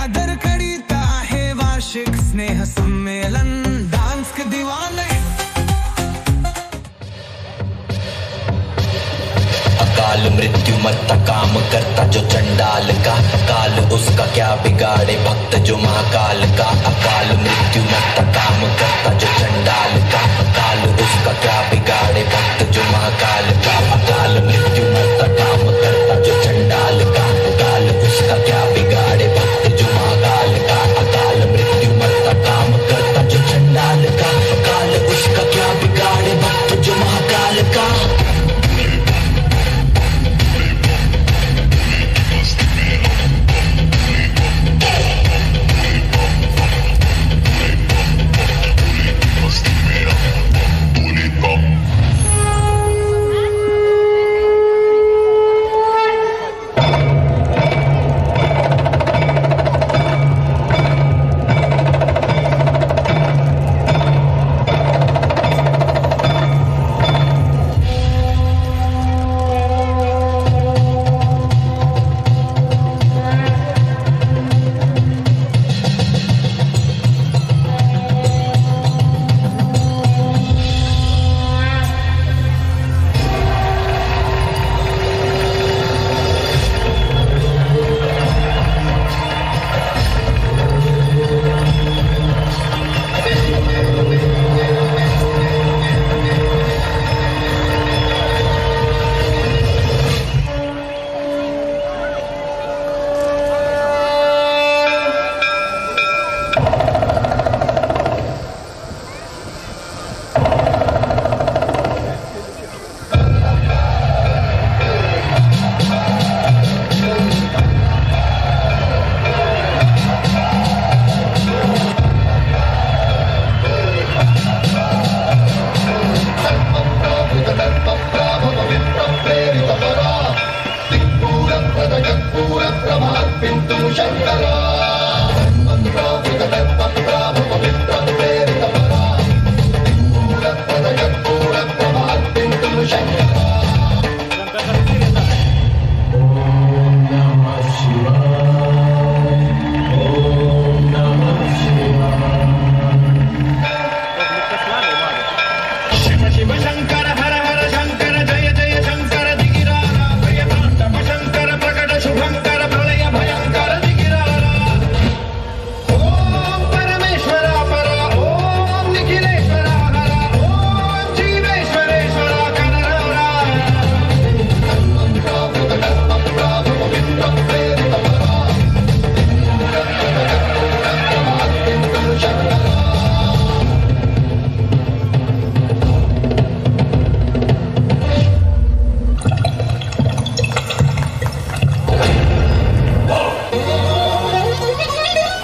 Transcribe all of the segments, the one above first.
आदर करीता है वार्षिक स्नेह सम्मेलन डांस के दीवाने। अकाल मृत्यु मरता काम करता जो चंडाल का, काल उसका क्या बिगाड़े भक्त जो महाकाल का। अकाल मृत्यु मरता काम करता जो चंडाल का, काल उसका क्या बिगाड़े भक्त जो महाकाल का। अकाल मृत्यु मरता काम करता जो चंडाल का, काल उसका क्या बिगाड़े भक्त जो महाकाल का। अकाल मृत्यु मरता काम करता जो चंडाल का, काल उसका क्या बिगाड़े भक्त जो महाकाल का।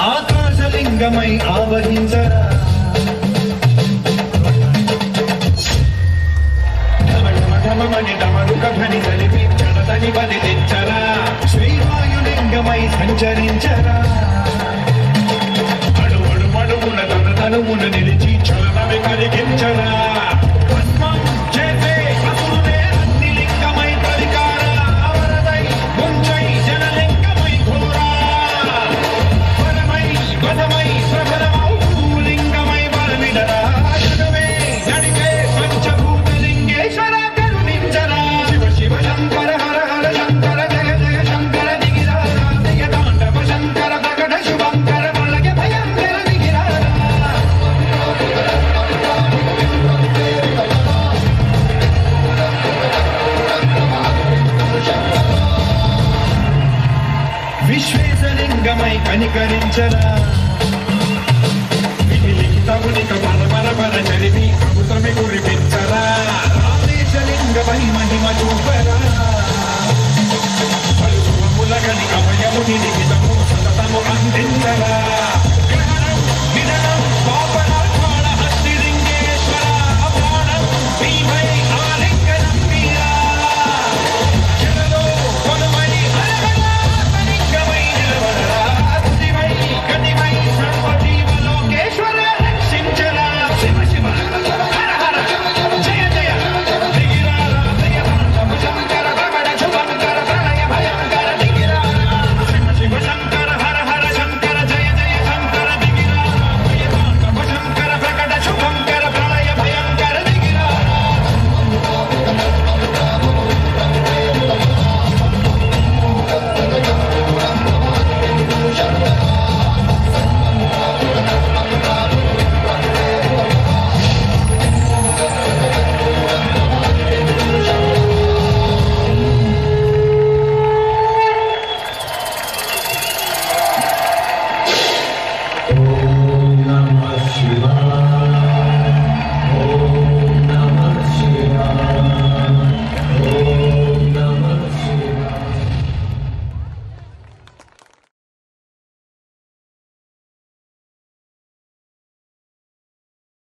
ఆకాశలింగమై ఆవహించరా ఢమఢమఢమని డమరుక ధ్వని కలిపి చడదని బలి తెచ్చరా శ్రీవాయులింగమై సంచరించరా అడుగున తన తనువున నిలిచి చలనమే కలిగించరా పద్మం చేసే అసురులే అన్ని లింగమై ప్రతికార అవరదై ముంచై జనలింగమై ఘోరా వరమై ప్రబలమౌ లింగమై బలమిడరా జగమే నడిపే పంచభూతలింగేశ్వర కరుణించరా శివ శివ శంకర హర హర శంకర జయ జయ శంకర దిగిరారా జయ తాండవ శంకర ప్రకట శుభంకర మలయ భయంకర దిగిరారా విశ్వేశలింగమై కనికరించరా విలిఖితమునిక పరపర చరివి అమృతమి కురిపించరా రామేశలింగమై మహిమ చూపరా పలుకువములగని కమయముని లిఖితము